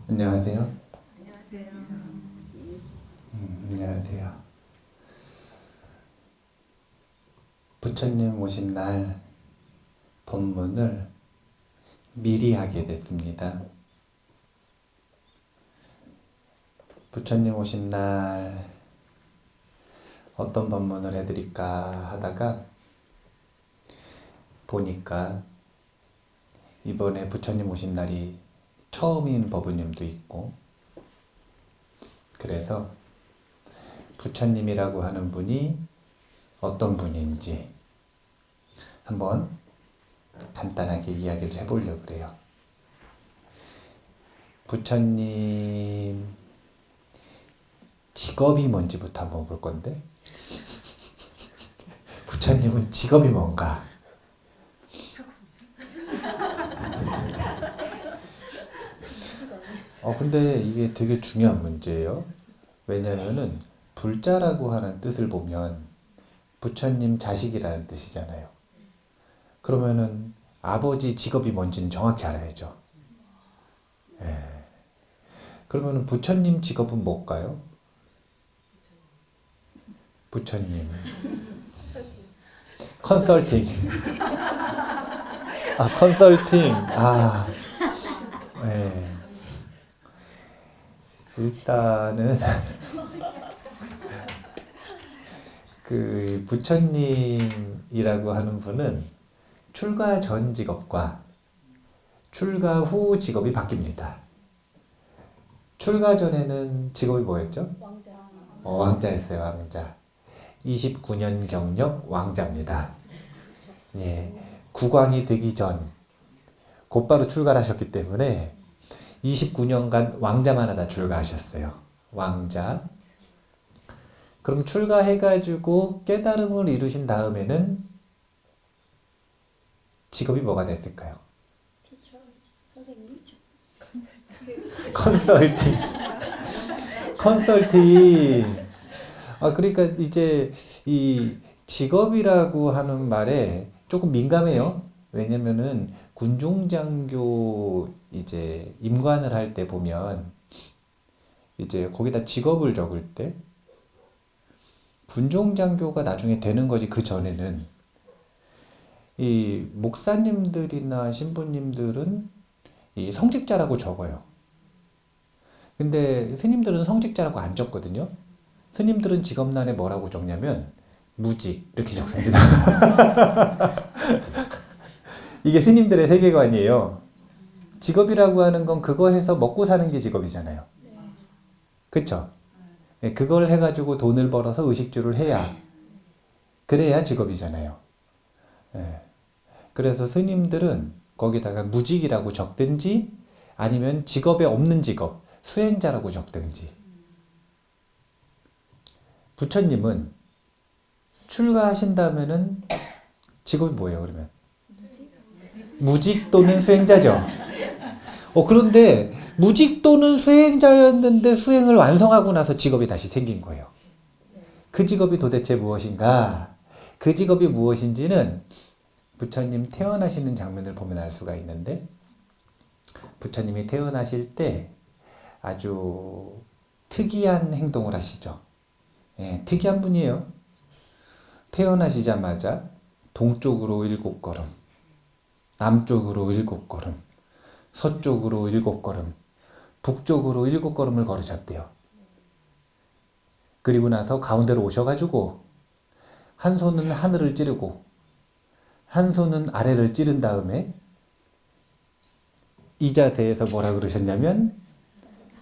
안녕하세요. 안녕하세요. 안녕하세요. 부처님 오신 날 법문을 미리 하게 됐습니다. 부처님 오신 날 어떤 법문을 해드릴까 하다가 보니까 이번에 부처님 오신 날이 처음인 법우님도 있고, 그래서 부처님이라고 하는 분이 어떤 분인지 한번 간단하게 이야기를 해보려고 그래요. 부처님 직업이 뭔지부터 한번 볼 건데, 부처님은 직업이 뭔가? 근데 이게 되게 중요한 문제예요. 왜냐면은 불자라고 하는 뜻을 보면 부처님 자식이라는 뜻이잖아요. 그러면은 아버지 직업이 뭔지는 정확히 알아야죠. 예. 그러면은 부처님 직업은 뭘까요? 부처님 컨설팅. 컨설팅. 예. 일단은 그 부처님이라고 하는 분은 출가 전 직업과 출가 후 직업이 바뀝니다. 출가 전에는 직업이 뭐였죠? 왕자. 왕자였어요, 왕자. 29년 경력 왕자입니다. 예, 국왕이 되기 전 곧바로 출가를 하셨기 때문에 29년간 왕자만 하다 출가하셨어요. 왕자. 그럼 출가해가지고 깨달음을 이루신 다음에는 직업이 뭐가 됐을까요? 선생님. 컨설팅. 컨설팅. 그러니까 이제 이 직업이라고 하는 말에 조금 민감해요. 왜냐면은 군종장교 이제 임관을 할 때 보면 이제 거기다 직업을 적을 때 군종장교가 나중에 되는 거지, 그 전에는 이 목사님들이나 신부님들은 이 성직자라고 적어요. 근데 스님들은 성직자라고 안 적거든요. 스님들은 직업란에 뭐라고 적냐면 무직 이렇게 적습니다. 이게 스님들의 세계관이에요. 직업이라고 하는 건 그거 해서 먹고 사는 게 직업이잖아요. 그쵸? 그걸 해가지고 돈을 벌어서 의식주를 해야, 그래야 직업이잖아요. 그래서 스님들은 거기다가 무직이라고 적든지 아니면 직업에 없는 직업, 수행자라고 적든지. 부처님은 출가하신다면은 직업이 뭐예요, 그러면? 무직 또는 수행자죠. 그런데 무직 또는 수행자였는데 수행을 완성하고 나서 직업이 다시 생긴 거예요. 그 직업이 도대체 무엇인가? 그 직업이 무엇인지는 부처님 태어나시는 장면을 보면 알 수가 있는데, 부처님이 태어나실 때 아주 특이한 행동을 하시죠. 예, 특이한 분이에요. 태어나시자마자 동쪽으로 7걸음, 남쪽으로 7걸음, 서쪽으로 7걸음, 북쪽으로 7걸음을 걸으셨대요. 그리고 나서 가운데로 오셔가지고 한 손은 하늘을 찌르고 한 손은 아래를 찌른 다음에 이 자세에서 뭐라 그러셨냐면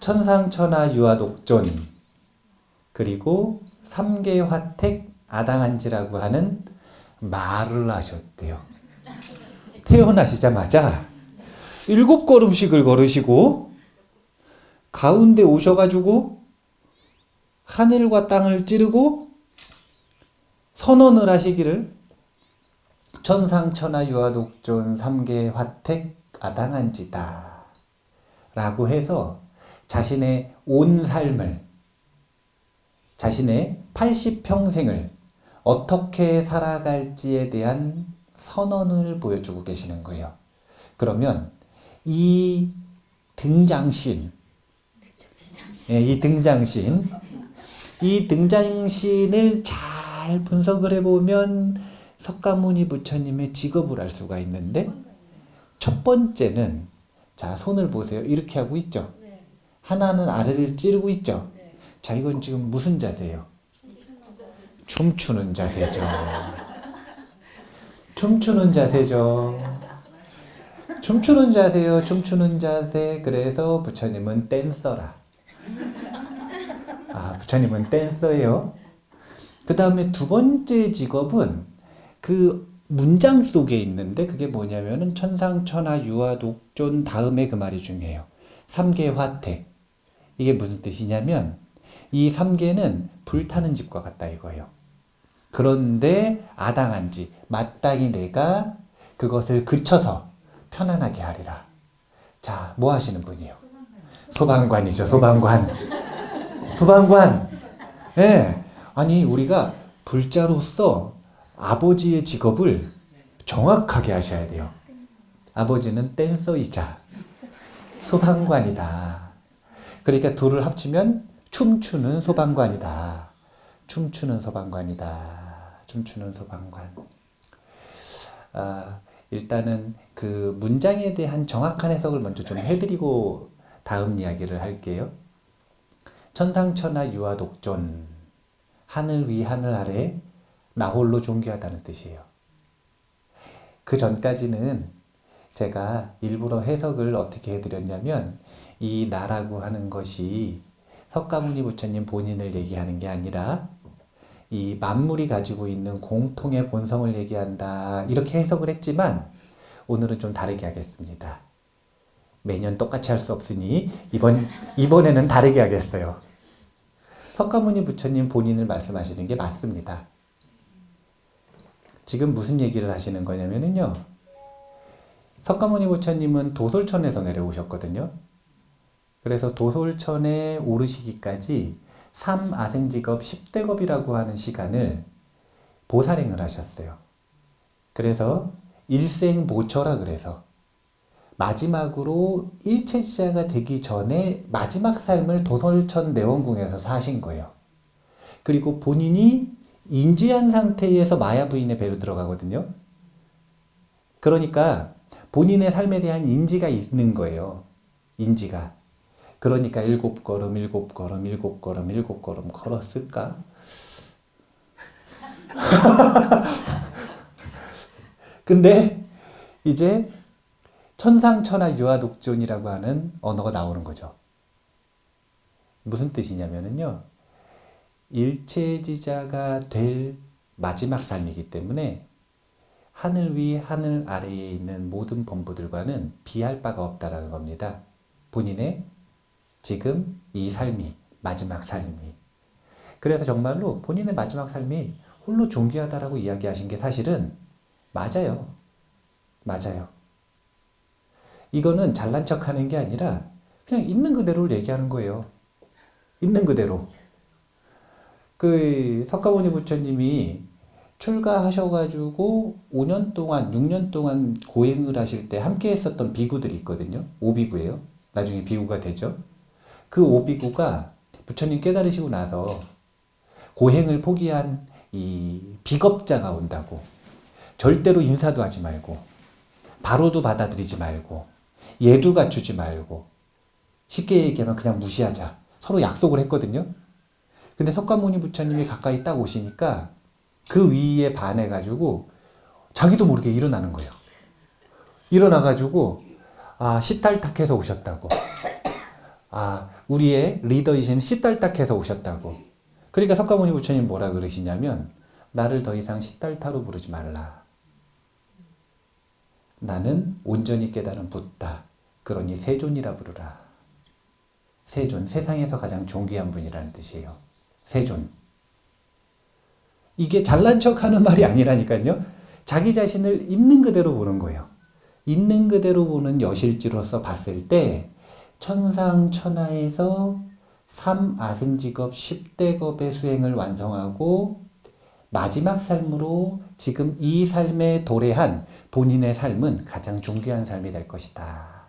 천상천하 유아독존, 그리고 삼계화택 아당한지라고 하는 말을 하셨대요. 태어나시자마자 7걸음씩을 걸으시고 가운데 오셔가지고 하늘과 땅을 찌르고 선언을 하시기를 천상천하 유아독존 삼계화택 아당한지다 라고 해서 자신의 온 삶을, 자신의 80평생을 어떻게 살아갈지에 대한 선언을 보여주고 계시는 거예요. 그러면 이 등장신, 예, 이 등장신. 이 등장신을 잘 분석을 해보면 석가모니 부처님의 직업을 알 수가 있는데, 첫 번째는, 자, 손을 보세요. 이렇게 하고 있죠. 하나는 아래를 찌르고 있죠. 자, 이건 지금 무슨 자세예요? 춤추는 자세죠. 춤추는 자세죠. 춤추는 자세요. 춤추는 자세. 그래서 부처님은 댄서라. 아, 부처님은 댄서예요. 그 다음에 두 번째 직업은 그 문장 속에 있는데, 그게 뭐냐면은 천상천하 유아독존 다음에 그 말이 중요해요. 삼계화택. 이게 무슨 뜻이냐면, 이 삼계는 불타는 집과 같다 이거예요. 그런데 아당한지 마땅히 내가 그것을 그쳐서 편안하게 하리라. 자, 뭐 하시는 분이에요? 소방관이죠. 소방관. 소방관. 예. 아니, 우리가 불자로서 아버지의 직업을 정확하게 하셔야 돼요. 아버지는 댄서이자 소방관이다. 그러니까 둘을 합치면 춤추는 소방관이다. 춤추는 소방관이다. 춤추는 소방관. 일단은 그 문장에 대한 정확한 해석을 먼저 좀 해드리고 다음 이야기를 할게요. 천상천하 유아독존. 하늘 위 하늘 아래 나 홀로 존귀하다는 뜻이에요. 그 전까지는 제가 일부러 해석을 어떻게 해드렸냐면, 이 나라고 하는 것이 석가모니 부처님 본인을 얘기하는 게 아니라 이 만물이 가지고 있는 공통의 본성을 얘기한다, 이렇게 해석을 했지만 오늘은 좀 다르게 하겠습니다. 매년 똑같이 할 수 없으니 이번에는 다르게 하겠어요. 석가모니 부처님 본인을 말씀하시는 게 맞습니다. 지금 무슨 얘기를 하시는 거냐면요, 석가모니 부처님은 도솔천에서 내려오셨거든요. 그래서 도솔천에 오르시기까지 3아생직업 10대겁이라고 하는 시간을 보살행을 하셨어요. 그래서 일생보처라 그래서 마지막으로 일체지자가 되기 전에 마지막 삶을 도솔천 내원궁에서 사신 거예요. 그리고 본인이 인지한 상태에서 마야 부인의 배로 들어가거든요. 그러니까 본인의 삶에 대한 인지가 있는 거예요. 인지가. 그러니까 7걸음, 7걸음, 7걸음, 7걸음 걸었을까? 근데 이제 천상천하 유아독존이라고 하는 언어가 나오는 거죠. 무슨 뜻이냐면요, 일체지자가 될 마지막 삶이기 때문에 하늘 위 하늘 아래에 있는 모든 범부들과는 비할 바가 없다라는 겁니다. 본인의 지금 이 삶이, 마지막 삶이. 그래서 정말로 본인의 마지막 삶이 홀로 존귀하다라고 이야기하신 게 사실은 맞아요. 맞아요. 이거는 잘난 척하는 게 아니라 그냥 있는 그대로를 얘기하는 거예요. 있는 그대로. 그 석가모니 부처님이 출가하셔가지고 5년 동안, 6년 동안 고행을 하실 때 함께 했었던 비구들이 있거든요. 오비구예요. 나중에 비구가 되죠. 그 오비구가 부처님 깨달으시고 나서 고행을 포기한 이 비겁자가 온다고. 절대로 인사도 하지 말고, 바로도 받아들이지 말고, 예도 갖추지 말고, 쉽게 얘기하면 그냥 무시하자. 서로 약속을 했거든요. 근데 석가모니 부처님이 가까이 딱 오시니까 그 위에 반해가지고 자기도 모르게 일어나는 거예요. 일어나가지고 시달탁해서 오셨다고. 우리의 리더이신 시달탁해서 오셨다고. 그러니까 석가모니 부처님 뭐라 그러시냐면, 나를 더 이상 시달타로 부르지 말라. 나는 온전히 깨달은 붓다. 그러니 세존이라 부르라. 세존, 세상에서 가장 존귀한 분이라는 뜻이에요. 세존. 이게 잘난 척하는 말이 아니라니까요. 자기 자신을 있는 그대로 보는 거예요. 있는 그대로 보는 여실지로서 봤을 때 천상천하에서 3아승직업 10대겁의 수행을 완성하고 마지막 삶으로 지금 이 삶에 도래한 본인의 삶은 가장 존귀한 삶이 될 것이다.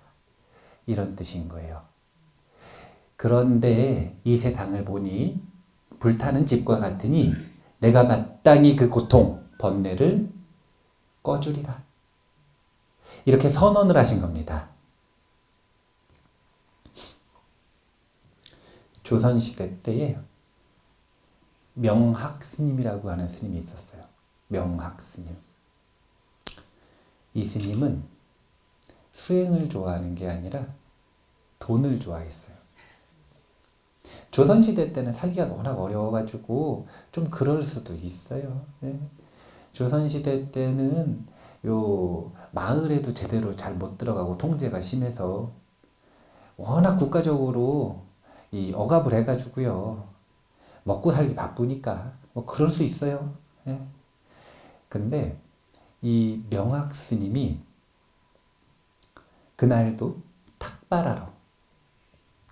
이런 뜻인 거예요. 그런데 이 세상을 보니 불타는 집과 같으니 내가 마땅히 그 고통, 번뇌를 꺼주리라. 이렇게 선언을 하신 겁니다. 조선시대 때에 명학스님이라고 하는 스님이 있었어요. 명학스님. 이 스님은 수행을 좋아하는 게 아니라 돈을 좋아했어요. 조선시대 때는 살기가 워낙 어려워가지고 좀 그럴 수도 있어요. 네. 조선시대 때는 요 마을에도 제대로 잘 못 들어가고 통제가 심해서 워낙 국가적으로 이 억압을 해가지고요. 먹고 살기 바쁘니까 뭐 그럴 수 있어요. 네. 근데 이 명학 스님이 그날도 탁발하러,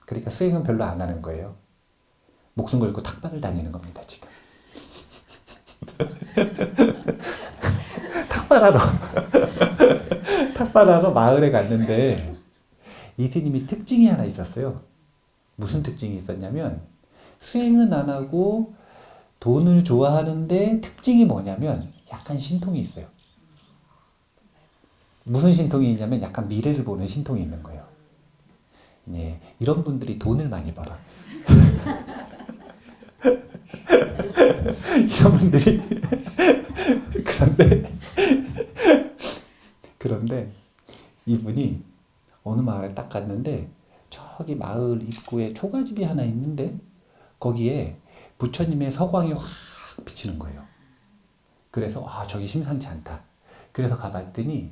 그러니까 수행은 별로 안 하는 거예요. 목숨 걸고 탁발을 다니는 겁니다, 지금. 탁발하러 탁발하러 마을에 갔는데 이 스님이 특징이 하나 있었어요. 무슨 특징이 있었냐면 수행은 안 하고 돈을 좋아하는데 특징이 뭐냐면 약간 신통이 있어요. 무슨 신통이 있냐면 약간 미래를 보는 신통이 있는 거예요. 예, 이런 분들이 돈을 많이 벌어. 이런 분들이 그런데 이분이 어느 마을에 딱 갔는데 저기 마을 입구에 초가집이 하나 있는데 거기에 부처님의 서광이 확 비치는 거예요. 그래서 저기 심상치 않다. 그래서 가봤더니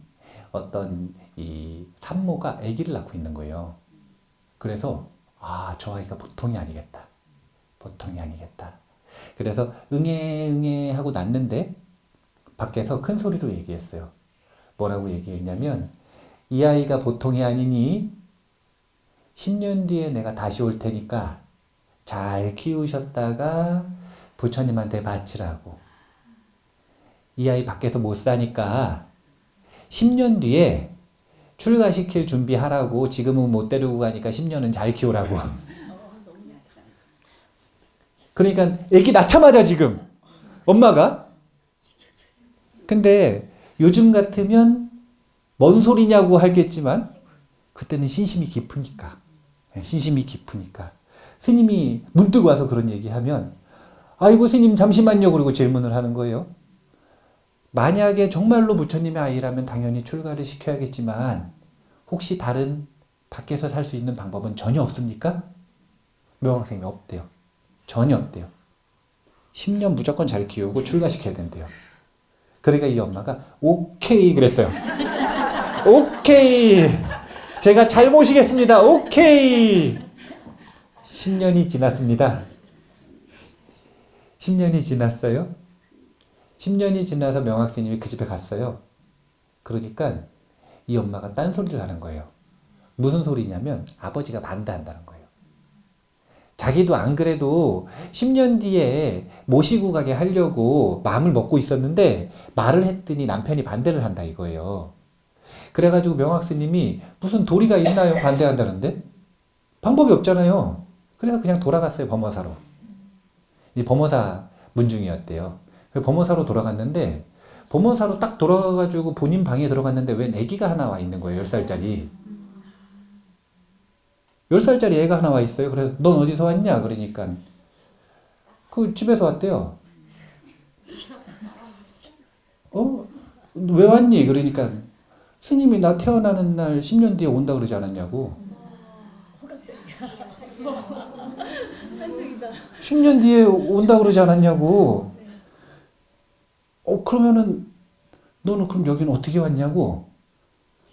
어떤 이 산모가 아기를 낳고 있는 거예요. 그래서 저 아이가 보통이 아니겠다. 보통이 아니겠다. 그래서 응애 하고 낳는데 밖에서 큰 소리로 얘기했어요. 뭐라고 얘기했냐면 이 아이가 보통이 아니니 10년 뒤에 내가 다시 올 테니까 잘 키우셨다가 부처님한테 바치라고. 이 아이 밖에서 못 사니까 10년 뒤에 출가시킬 준비하라고. 지금은 못 데리고 가니까 10년은 잘 키우라고. 그러니까 애기 낳자마자 지금 엄마가. 근데 요즘 같으면 뭔 소리냐고 하겠지만 그때는 신심이 깊으니까. 신심이 깊으니까. 스님이 문득 와서 그런 얘기하면 아이고 스님 잠시만요 그러고 질문을 하는 거예요. 만약에 정말로 부처님의 아이라면 당연히 출가를 시켜야겠지만 혹시 다른 밖에서 살 수 있는 방법은 전혀 없습니까? 명학생이 없대요. 전혀 없대요. 10년 무조건 잘 키우고 출가시켜야 된대요. 그러니까 이 엄마가 오케이 그랬어요. 오케이. 제가 잘 모시겠습니다. 오케이. 10년이 지났습니다. 10년이 지났어요. 10년이 지나서 명학스님이 그 집에 갔어요. 그러니까 이 엄마가 딴소리를 하는 거예요. 무슨 소리냐면 아버지가 반대한다는 거예요. 자기도 안 그래도 10년 뒤에 모시고 가게 하려고 마음을 먹고 있었는데 말을 했더니 남편이 반대를 한다 이거예요. 그래가지고 명학스님이 무슨 도리가 있나요? 반대한다는데? 방법이 없잖아요. 그래서 그냥 돌아갔어요. 범어사로. 이 범어사 문중이었대요. 범어사로 돌아갔는데 범어사로 딱 돌아가가지고 본인 방에 들어갔는데 웬 애기가 하나 와 있는 거예요. 10살짜리. 10살짜리 애가 하나 와 있어요. 그래서 넌 어디서 왔냐? 그러니까 그 집에서 왔대요. 왜 왔니? 그러니까 스님이 나 태어나는 날 10년 뒤에 온다 그러지 않았냐고. 10년 뒤에 온다 그러지 않았냐고. 그러면은 너는 그럼 여기는 어떻게 왔냐고.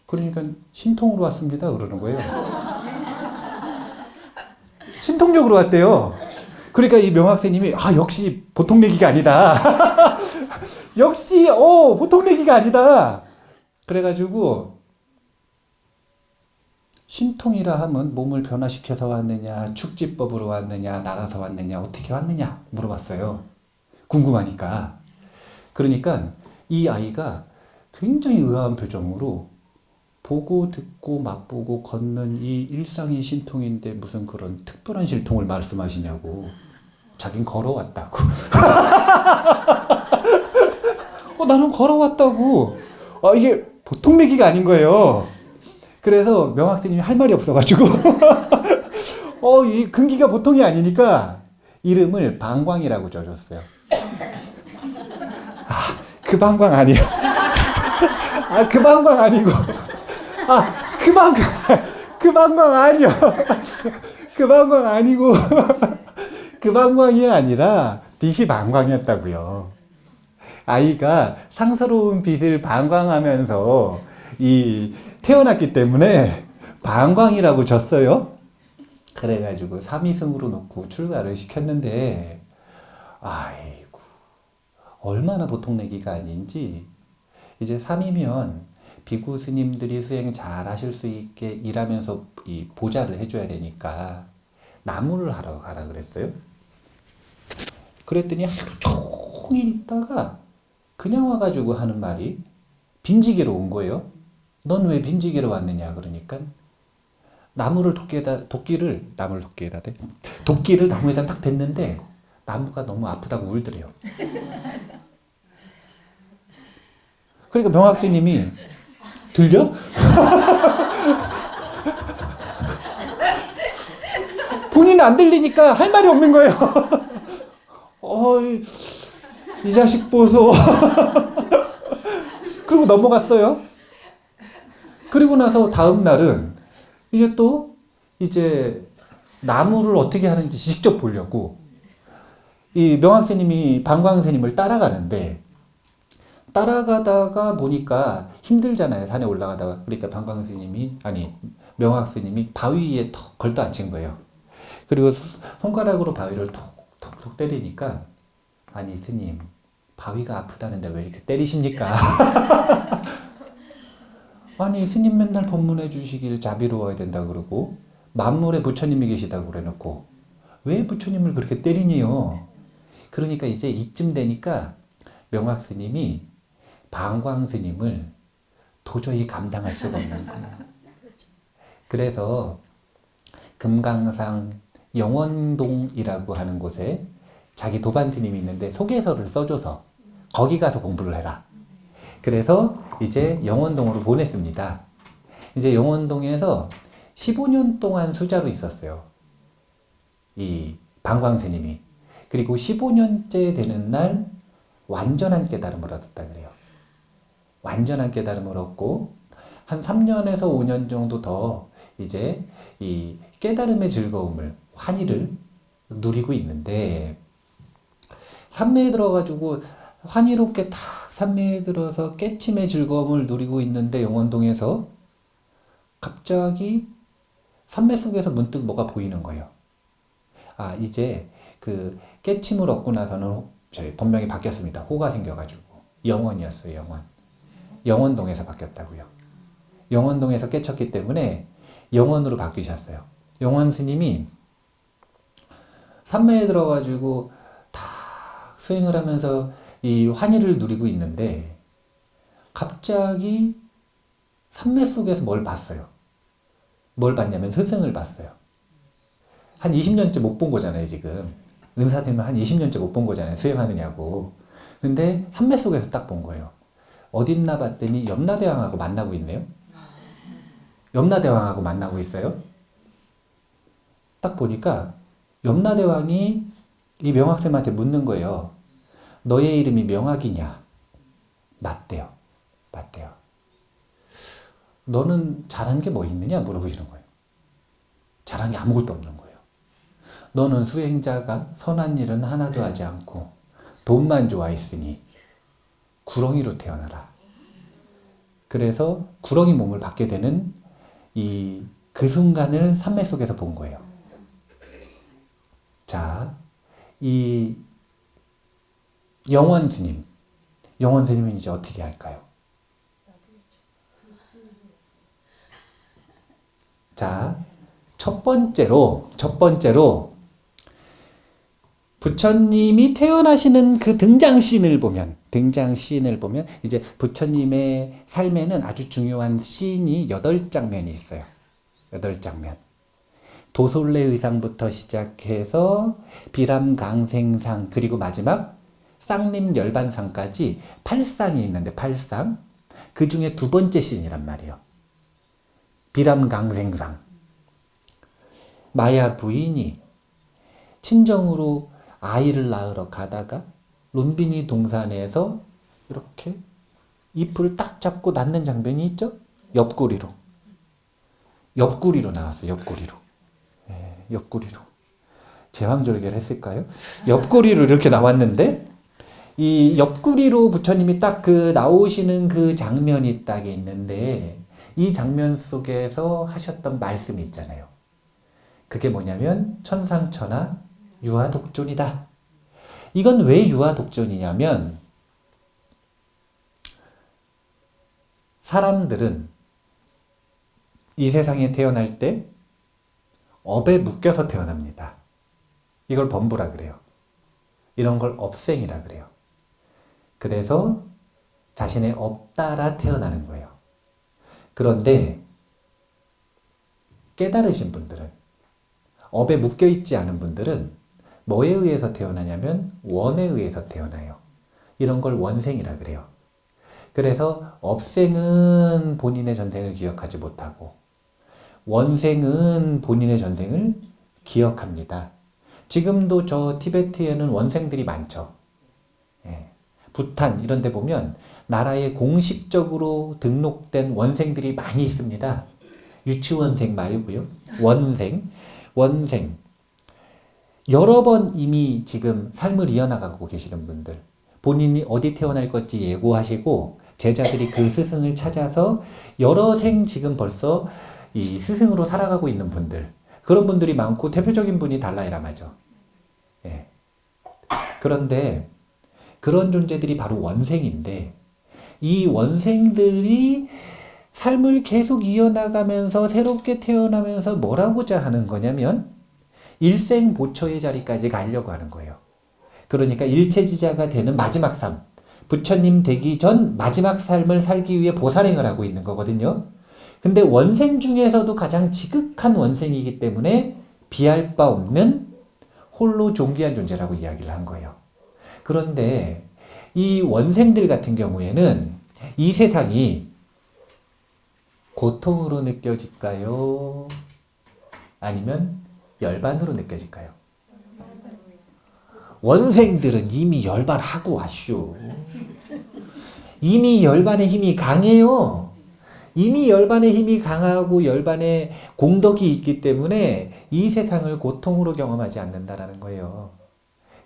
그러니까 신통으로 왔습니다 그러는 거예요. 신통력으로 왔대요. 그러니까 이 명학생님이 역시 보통 얘기가 아니다. 역시 보통 얘기가 아니다. 그래가지고 신통이라 하면 몸을 변화시켜서 왔느냐, 축지법으로 왔느냐, 날아서 왔느냐, 어떻게 왔느냐 물어봤어요. 궁금하니까. 그러니까 이 아이가 굉장히 의아한 표정으로 보고 듣고 맛보고 걷는 이 일상이 신통인데 무슨 그런 특별한 신통을 말씀하시냐고. 자긴 걸어왔다고. 나는 걸어왔다고. 이게 보통 얘기가 아닌 거예요. 그래서 명학스님이 할 말이 없어가지고 이 근기가 보통이 아니니까 이름을 방광이라고 지어줬어요. 그 방광 아니야. 그 방광 아니고. 그 방광 아니야. 그 방광 아니고. 그 방광이 아니라 빛이 방광이었다고요. 아이가 상스러운 빛을 방광하면서 태어났기 때문에 방광이라고 졌어요. 그래가지고 삼위승으로 놓고 출가를 시켰는데, 아이고, 얼마나 보통 내기가 아닌지. 이제 3이면 비구 스님들이 수행 잘 하실 수 있게 일하면서 이 보좌를 해줘야 되니까 나무를 하러 가라 그랬어요. 그랬더니 하루 종일 있다가 그냥 와가지고 하는 말이 빈지게로 온 거예요. 넌 왜 빈지게로 왔느냐 그러니까 도끼를 나무에다 딱 댔는데 나무가 너무 아프다고 울더래요. 그러니까 명학스님이 들려? 본인은 안 들리니까 할 말이 없는 거예요. 이 자식 보소. 그리고 넘어갔어요. 그리고 나서 다음 날은 이제 나무를 어떻게 하는지 직접 보려고 이 명학스님이 방광스님을 따라가는데, 따라가다가 보니까 힘들잖아요. 산에 올라가다가. 그러니까 명학스님이 바위에 턱 걸터 앉힌 거예요. 그리고 손가락으로 바위를 톡톡톡 때리니까, 아니 스님, 바위가 아프다는데 왜 이렇게 때리십니까? 아니 스님 맨날 법문해 주시길 자비로워야 된다 그러고 만물에 부처님이 계시다고 그래놓고 왜 부처님을 그렇게 때리니요? 그러니까 이제 이쯤 되니까 명학스님이 방광스님을 도저히 감당할 수가 없는 거예요. 그래서 금강산 영원동이라고 하는 곳에 자기 도반스님이 있는데 소개서를 써줘서 거기 가서 공부를 해라. 그래서 이제 영원동으로 보냈습니다. 이제 영원동에서 15년 동안 수자로 있었어요. 이 방광스님이. 그리고 15년째 되는 날 완전한 깨달음을 얻었다 그래요. 완전한 깨달음을 얻고 한 3년에서 5년 정도 더 이제 이 깨달음의 즐거움을, 환희를 누리고 있는데, 산매에 들어가지고 환희롭게 탁 산매에 들어서 깨침의 즐거움을 누리고 있는데 영원동에서 갑자기 산매 속에서 문득 뭐가 보이는 거예요. 이제 그 깨침을 얻고 나서는 저희 본명이 바뀌었습니다. 호가 생겨가지고 영원이었어요. 영원동에서 바뀌었다고요. 영원동에서 깨쳤기 때문에 영원으로 바뀌셨어요. 영원 스님이 산매에 들어가지고 다 수행을 하면서 이 환희를 누리고 있는데 갑자기 산매 속에서 뭘 봤어요. 뭘 봤냐면 스승을 봤어요. 한 20년째 못 본 거잖아요, 지금. 은사쌤은 한 20년째 못 본 거잖아요, 수행하느냐고. 근데 산매 속에서 딱 본 거예요. 어딨나 봤더니 염라대왕하고 만나고 있네요. 염라대왕하고 만나고 있어요. 딱 보니까 염라대왕이 이 명학쌤한테 묻는 거예요. 너의 이름이 명학이냐? 맞대요. 너는 잘한 게 뭐 있느냐? 물어보시는 거예요. 잘한 게 아무것도 없는 거예요. 너는 수행자가 선한 일은 하나도 하지 않고 돈만 좋아했으니 구렁이로 태어나라. 그래서 구렁이 몸을 받게 되는 그 순간을 산매 속에서 본 거예요. 자, 이 영원 스님은 이제 어떻게 할까요? 자, 첫 번째로 부처님이 태어나시는 그 등장씬을 보면 이제 부처님의 삶에는 아주 중요한 씬이 8장면이 있어요. 8장면. 도솔레 의상부터 시작해서 비람강생상 그리고 마지막 쌍림열반상까지 8상이 있는데 8상. 그 중에 두 번째 씬이란 말이에요. 비람강생상. 마야 부인이 친정으로 아이를 낳으러 가다가 룸비니 동산에서 이렇게 잎을 딱 잡고 낳는 장면이 있죠? 옆구리로 나왔어요. 옆구리로. 예, 옆구리로. 제왕절개를 했을까요? 옆구리로 이렇게 나왔는데 이 옆구리로 부처님이 딱 그 나오시는 그 장면이 딱 있는데 이 장면 속에서 하셨던 말씀이 있잖아요. 그게 뭐냐면 천상천하 유아독존이다. 이건 왜 유아독존이냐면 사람들은 이 세상에 태어날 때 업에 묶여서 태어납니다. 이걸 범부라 그래요. 이런 걸 업생이라 그래요. 그래서 자신의 업 따라 태어나는 거예요. 그런데 깨달으신 분들은, 업에 묶여 있지 않은 분들은 뭐에 의해서 태어나냐면 원에 의해서 태어나요. 이런 걸 원생이라 그래요. 그래서 업생은 본인의 전생을 기억하지 못하고 원생은 본인의 전생을 기억합니다. 지금도 저 티베트에는 원생들이 많죠. 예. 부탄 이런 데 보면 나라에 공식적으로 등록된 원생들이 많이 있습니다. 유치원생 말고요. 원생. 여러 번 이미 지금 삶을 이어나가고 계시는 분들, 본인이 어디 태어날 건지 예고하시고 제자들이 그 스승을 찾아서 여러 생 지금 벌써 이 스승으로 살아가고 있는 분들, 그런 분들이 많고 대표적인 분이 달라이라마죠. 예. 그런데 그런 존재들이 바로 원생인데 이 원생들이 삶을 계속 이어나가면서 새롭게 태어나면서 뭘 하고자 하는 거냐면 일생보초의 자리까지 가려고 하는 거예요. 그러니까 일체지자가 되는 마지막 삶, 부처님 되기 전 마지막 삶을 살기 위해 보살행을 하고 있는 거거든요. 근데 원생 중에서도 가장 지극한 원생이기 때문에 비할 바 없는 홀로 존귀한 존재라고 이야기를 한 거예요. 그런데 이 원생들 같은 경우에는 이 세상이 고통으로 느껴질까요? 아니면 열반으로 느껴질까요? 원생들은 이미 열반하고 왔슈. 이미 열반의 힘이 강해요. 이미 열반의 힘이 강하고 열반의 공덕이 있기 때문에 이 세상을 고통으로 경험하지 않는다라는 거예요.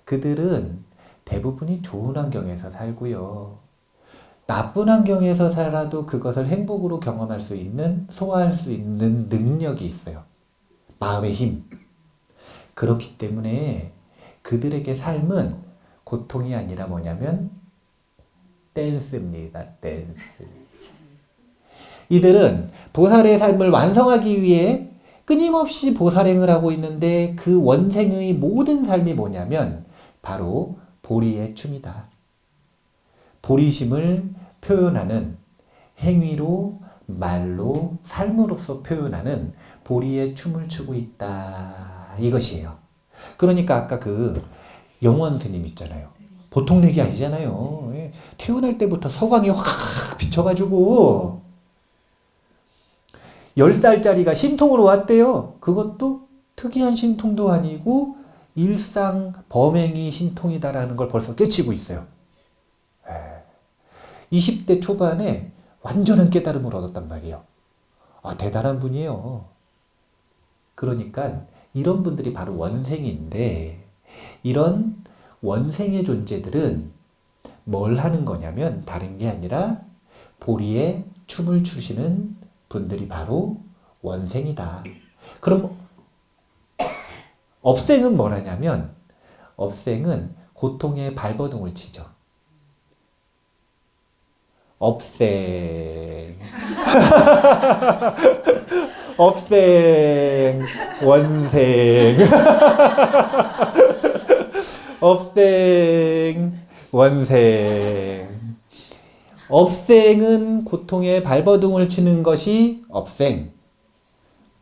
그들은 대부분이 좋은 환경에서 살고요. 나쁜 환경에서 살아도 그것을 행복으로 경험할 수 있는, 소화할 수 있는 능력이 있어요. 마음의 힘. 그렇기 때문에 그들에게 삶은 고통이 아니라 뭐냐면 댄스입니다. 댄스. 이들은 보살의 삶을 완성하기 위해 끊임없이 보살행을 하고 있는데 그 원생의 모든 삶이 뭐냐면 바로 보리의 춤이다. 보리심을 표현하는 행위로, 말로, 삶으로서 표현하는 보리의 춤을 추고 있다. 이것이에요. 그러니까 아까 그 영원 스님 있잖아요. 보통 얘기 아니잖아요. 태어날 때부터 서광이 확 비쳐가지고 10살짜리가 신통으로 왔대요. 그것도 특이한 신통도 아니고 일상 범행이 신통이다라는 걸 벌써 깨치고 있어요. 20대 초반에 완전한 깨달음을 얻었단 말이에요. 아, 대단한 분이에요. 그러니까 이런 분들이 바로 원생인데 이런 원생의 존재들은 뭘 하는 거냐면 다른 게 아니라 보리의 춤을 추시는 분들이 바로 원생이다. 그럼 업생은 뭘 하냐면 업생은 고통의 발버둥을 치죠. 업생 업생 원생 업생, 원생. 업생은 고통에 발버둥을 치는 것이 업생.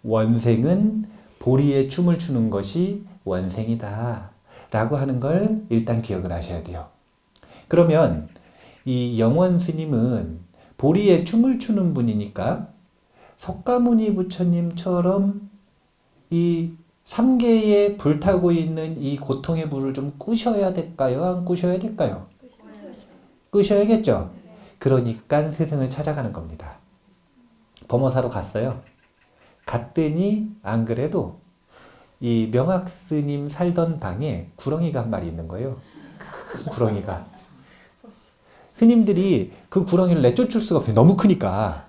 원생은 보리에 춤을 추는 것이 원생이다. 라고 하는 걸 일단 기억을 하셔야 돼요. 그러면 이 영원 스님은 보리에 춤을 추는 분이니까 석가모니 부처님처럼 이 삼계에 불타고 있는 이 고통의 불을 좀 끄셔야 될까요? 안 끄셔야 될까요? 끄셔야겠죠? 그러니까 스승을 찾아가는 겁니다. 범어사로 갔어요. 갔더니 안 그래도 이 명학 스님 살던 방에 구렁이가 한 마리 있는 거예요. 큰 구렁이가. 스님들이 그 구렁이를 내쫓을 수가 없어요. 너무 크니까.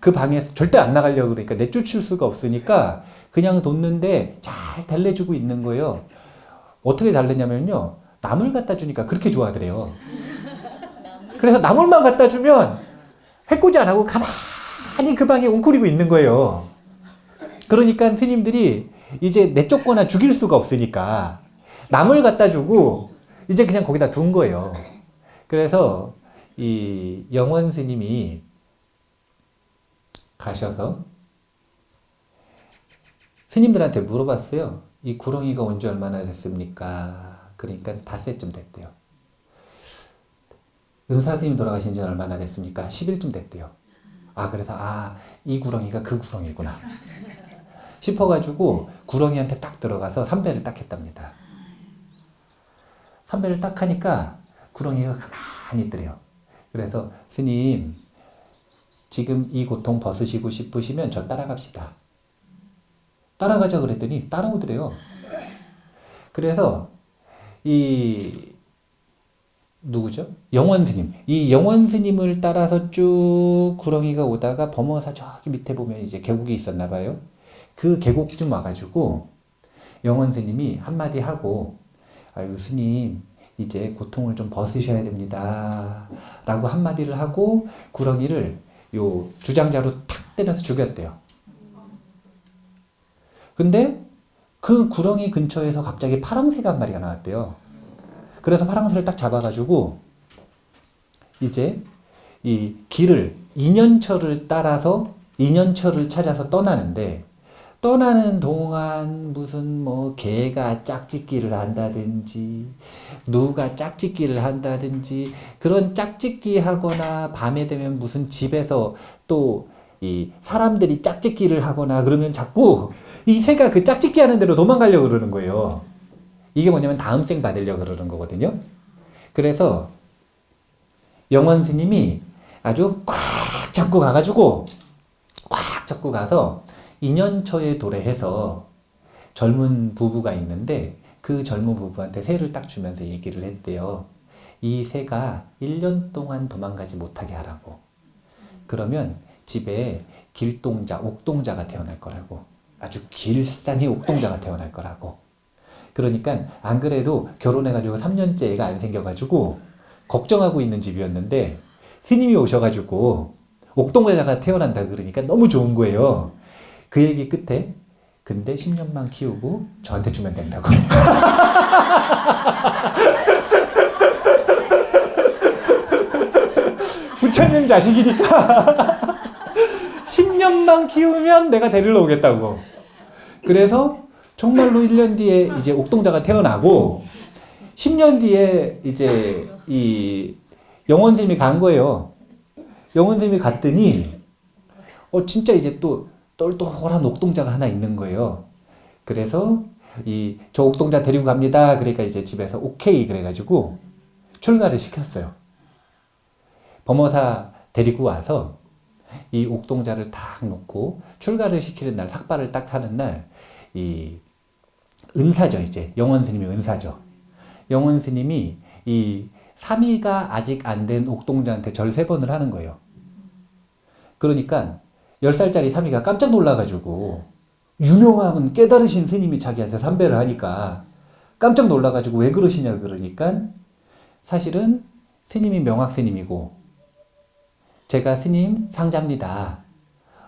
그 방에서 절대 안 나가려고 그러니까 내쫓을 수가 없으니까 그냥 뒀는데 잘 달래주고 있는 거예요. 어떻게 달래냐면요. 나물 갖다 주니까 그렇게 좋아하더래요. 그래서 나물만 갖다 주면 해코지 안 하고 가만히 그 방에 웅크리고 있는 거예요. 그러니까 스님들이 이제 내쫓거나 죽일 수가 없으니까 나물 갖다 주고 이제 그냥 거기다 둔 거예요. 그래서 이 영원 스님이 가셔서 스님들한테 물어봤어요. 이 구렁이가 온 지 얼마나 됐습니까? 그러니까 닷새쯤 됐대요. 은사 스님 돌아가신 지 얼마나 됐습니까? 10일쯤 됐대요. 그래서 이 구렁이가 그 구렁이구나 싶어가지고 구렁이한테 딱 들어가서 삼배를 딱 했답니다. 삼배를 딱 하니까 구렁이가 가만히 있더래요. 그래서 스님 지금 이 고통 벗으시고 싶으시면 저 따라갑시다. 따라가자 그랬더니 따라오더래요. 그래서 이 누구죠? 영원 스님. 이 영원 스님을 따라서 쭉 구렁이가 오다가 범어사 저기 밑에 보면 이제 계곡이 있었나 봐요. 그 계곡쯤 와가지고 영원 스님이 한마디 하고 아유 스님 이제 고통을 좀 벗으셔야 됩니다. 라고 한마디를 하고 구렁이를 요 주장자로 탁 때려서 죽였대요. 근데 그 구렁이 근처에서 갑자기 파랑새가 한 마리가 나왔대요. 그래서 파랑새를 딱 잡아가지고 이제 이 길을 인연처를 따라서 인연처를 찾아서 떠나는데 떠나는 동안 무슨 뭐 개가 짝짓기를 한다든지 누가 짝짓기를 한다든지 그런 짝짓기 하거나 밤에 되면 무슨 집에서 또 이 사람들이 짝짓기를 하거나 그러면 자꾸 이 새가 그 짝짓기 하는 대로 도망가려고 그러는 거예요. 이게 뭐냐면 다음 생 받으려고 그러는 거거든요. 그래서 영원 스님이 아주 꽉 잡고 가가지고 꽉 잡고 가서 인연처에 도래해서 젊은 부부가 있는데 그 젊은 부부한테 새를 딱 주면서 얘기를 했대요. 이 새가 1년 동안 도망가지 못하게 하라고. 그러면 집에 길동자, 옥동자가 태어날 거라고. 아주 길상의 옥동자가 태어날 거라고. 그러니까 안 그래도 결혼해가지고 3년째 애가 안 생겨가지고 걱정하고 있는 집이었는데 스님이 오셔가지고 옥동자가 태어난다 그러니까 너무 좋은 거예요. 그 얘기 끝에 근데 10년만 키우고 저한테 주면 된다고. 부처님 자식이니까 10년만 키우면 내가 데리러 오겠다고. 그래서 정말로 1년 뒤에 이제 옥동자가 태어나고 10년 뒤에 이제 이 영원스님이 간 거예요. 영원스님이 갔더니 진짜 이제 또 똘똘한 옥동자가 하나 있는 거예요. 그래서 저 옥동자 데리고 갑니다. 그러니까 이제 집에서 오케이 그래가지고 출가를 시켰어요. 범어사 데리고 와서 이 옥동자를 딱 놓고 출가를 시키는 날, 삭발을 딱 하는 날, 이 은사죠, 이제. 영원 스님이 은사죠. 영원 스님이 이 3위가 아직 안 된 옥동자한테 절 3번을 하는 거예요. 그러니까 10살짜리 3위가 깜짝 놀라가지고 유명한 깨달으신 스님이 자기한테 삼배를 하니까 깜짝 놀라가지고 왜 그러시냐 그러니까 사실은 스님이 명학 스님이고 제가 스님 상자입니다.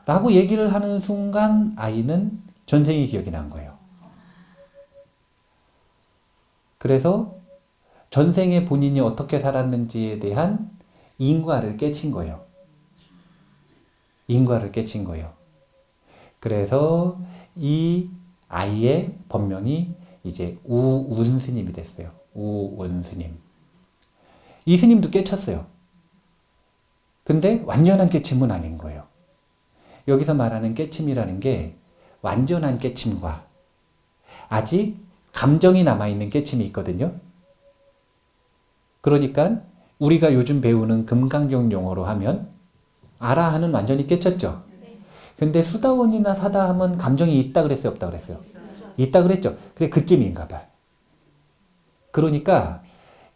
라고 얘기를 하는 순간 아이는 전생이 기억이 난 거예요. 그래서 전생에 본인이 어떻게 살았는지에 대한 인과를 깨친 거예요. 인과를 깨친 거예요. 그래서 이 아이의 본명이 이제 우운 스님이 됐어요. 우운 스님. 이 스님도 깨쳤어요. 근데 완전한 깨침은 아닌 거예요. 여기서 말하는 깨침이라는 게 완전한 깨침과 아직 감정이 남아있는 깨침이 있거든요. 그러니까 우리가 요즘 배우는 금강경 용어로 하면 아라한은 완전히 깨쳤죠. 근데 수다원이나 사다함은 감정이 있다 그랬어요? 없다 그랬어요? 있다 그랬죠. 그래 그쯤인가 봐. 그러니까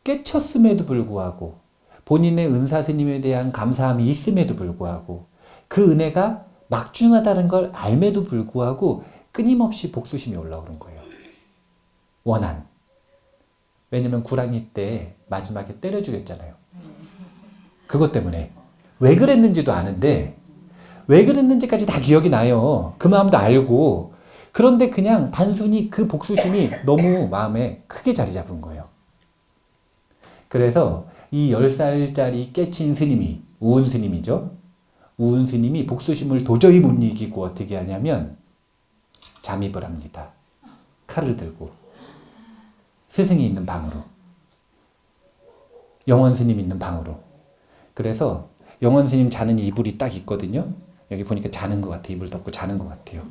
깨쳤음에도 불구하고 본인의 은사 스님에 대한 감사함이 있음에도 불구하고 그 은혜가 막중하다는 걸 알매도 불구하고 끊임없이 복수심이 올라오는 거예요. 원한. 왜냐면 구랑이 때 마지막에 때려 죽였잖아요. 그것 때문에. 왜 그랬는지도 아는데 왜 그랬는지까지 다 기억이 나요. 그 마음도 알고. 그런데 그냥 단순히 그 복수심이 너무 마음에 크게 자리 잡은 거예요. 그래서 이 10살짜리 깨친 스님이, 우은 스님이죠. 우은 스님이 복수심을 도저히 못 이기고 어떻게 하냐면 잠입을 합니다. 칼을 들고. 스승이 있는 방으로. 영원 스님 있는 방으로. 그래서 영원 스님 자는 이불이 딱 있거든요. 여기 보니까 자는 것 같아요. 이불 덮고 자는 것 같아요.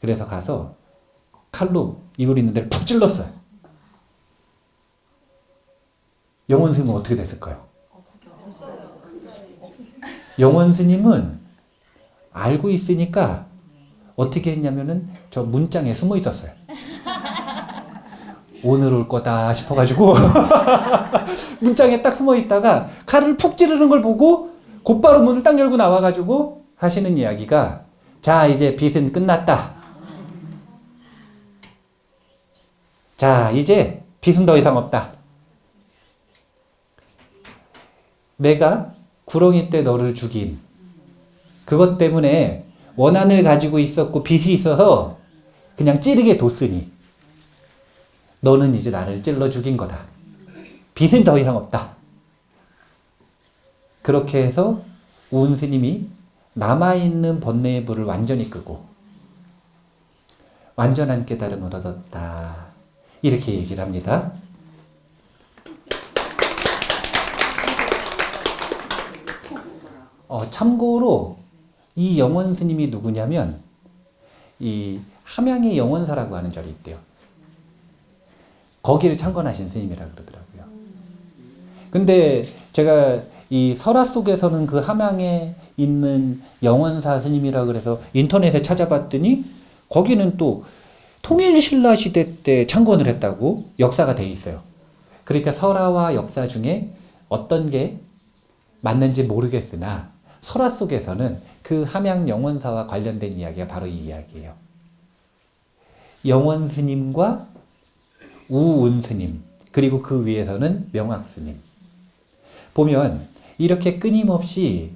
그래서 가서 칼로 이불 있는 데를 푹 찔렀어요. 영원 스님은 어떻게 됐을까요? 영원 스님은 알고 있으니까 어떻게 했냐면은 저 문장에 숨어 있었어요. 오늘 올 거다 싶어가지고 문장에 딱 숨어 있다가 칼을 푹 찌르는 걸 보고 곧바로 문을 딱 열고 나와가지고 하시는 이야기가 자 이제 빚은 끝났다. 자 이제 빚은 더 이상 없다. 내가 구렁이 때 너를 죽인 그것 때문에 원한을 가지고 있었고 빚이 있어서 그냥 찌르게 뒀으니 너는 이제 나를 찔러 죽인 거다. 빚은 더 이상 없다. 그렇게 해서 우은 스님이 남아있는 번뇌의 불을 완전히 끄고 완전한 깨달음을 얻었다. 이렇게 얘기를 합니다. 참고로 이 영원 스님이 누구냐면 이 함양의 영원사라고 하는 절이 있대요. 거기를 창건하신 스님이라 그러더라고요. 근데 제가 이 설화 속에서는 그 함양에 있는 영원사 스님이라 그래서 인터넷에 찾아봤더니 거기는 또 통일신라 시대 때 창건을 했다고 역사가 돼 있어요. 그러니까 설화와 역사 중에 어떤 게 맞는지 모르겠으나 설화 속에서는 그 함양 영원사와 관련된 이야기가 바로 이 이야기예요. 영원 스님과 우운 스님, 그리고 그 위에서는 명확 스님. 보면 이렇게 끊임없이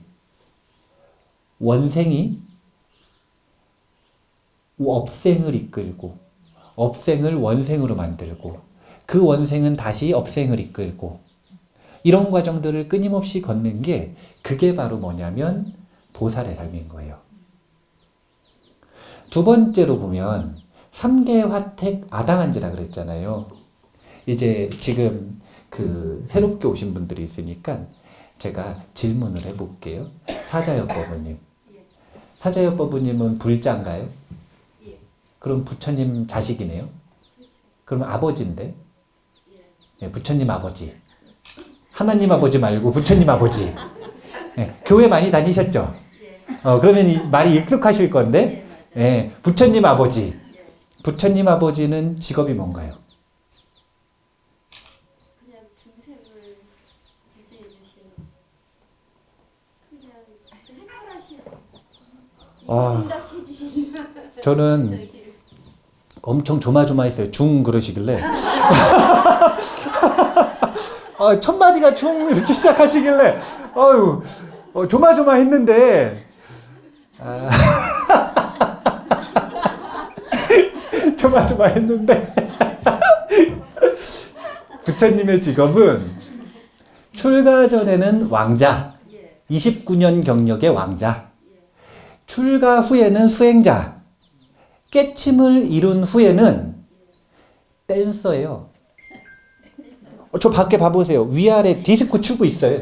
원생이 업생을 이끌고 업생을 원생으로 만들고 그 원생은 다시 업생을 이끌고 이런 과정들을 끊임없이 걷는 게 그게 바로 뭐냐면 보살의 삶인 거예요. 두 번째로 보면 3계 화택 아당한지라 그랬잖아요. 이제 지금 그 새롭게 오신 분들이 있으니까 제가 질문을 해볼게요. 사자여법부님. 사자여법부님은 불자인가요? 그럼 부처님 자식이네요? 그럼 아버지인데? 예, 부처님 아버지. 하나님 아버지 말고 부처님 아버지. 예, 교회 많이 다니셨죠? 그러면 이 말이 익숙하실 건데, 예, 부처님 아버지. 부처님 아버지는 직업이 뭔가요? 그냥 중생을 구제해 주시는 그냥 해결하시는 응답해 주시는 저는 엄청 조마조마했어요. 중 그러시길래 첫 마디가 중 이렇게 시작하시길래 조마조마했는데 조마조마했는데 부처님의 직업은 출가 전에는 왕자, 예. 29년 경력의 왕자, 출가 후에는 수행자, 깨침을 이룬 후에는 댄서예요. 저 밖에 봐보세요. 위아래 디스코 추고 있어요.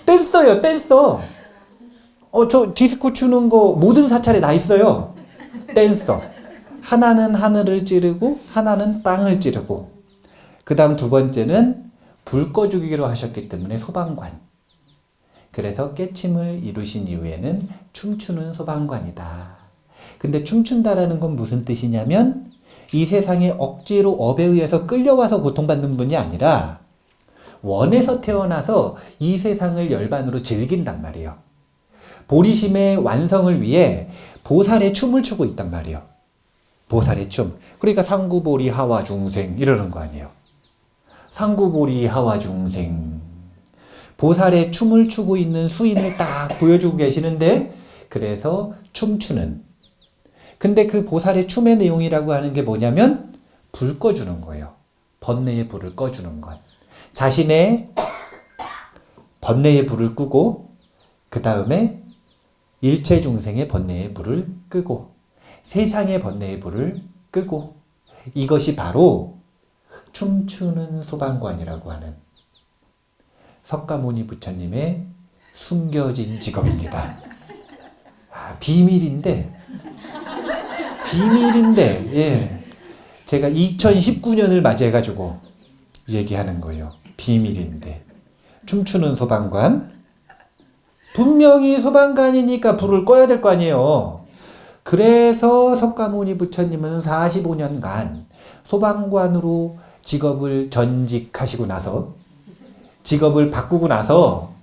댄서예요, 댄서. 저 디스코 추는 거 모든 사찰에 다 있어요. 댄서. 하나는 하늘을 찌르고 하나는 땅을 찌르고, 그 다음 두 번째는 불 꺼주기로 하셨기 때문에 소방관. 그래서 깨침을 이루신 이후에는 춤추는 소방관이다. 근데 춤춘다라는 건 무슨 뜻이냐면 이 세상에 억지로 업에 의해서 끌려와서 고통받는 분이 아니라 원에서 태어나서 이 세상을 열반으로 즐긴단 말이에요. 보리심의 완성을 위해 보살의 춤을 추고 있단 말이에요. 보살의 춤. 그러니까 상구보리 하와 중생 이러는 거 아니에요. 상구보리 하와 중생. 보살의 춤을 추고 있는 수인을 딱 보여주고 계시는데, 그래서 춤추는. 근데 그 보살의 춤의 내용이라고 하는 게 뭐냐면 불 꺼주는 거예요. 번뇌의 불을 꺼주는 것. 자신의 번뇌의 불을 끄고 그 다음에 일체 중생의 번뇌의 불을 끄고 세상의 번뇌의 불을 끄고, 이것이 바로 춤추는 소방관이라고 하는 석가모니 부처님의 숨겨진 직업입니다. 비밀인데, 예. 제가 2019년을 맞이해가지고 얘기하는 거예요. 비밀인데. 춤추는 소방관. 분명히 소방관이니까 불을 꺼야 될 거 아니에요. 그래서 석가모니 부처님은 45년간 소방관으로 직업을 전직하시고 나서, 직업을 바꾸고 나서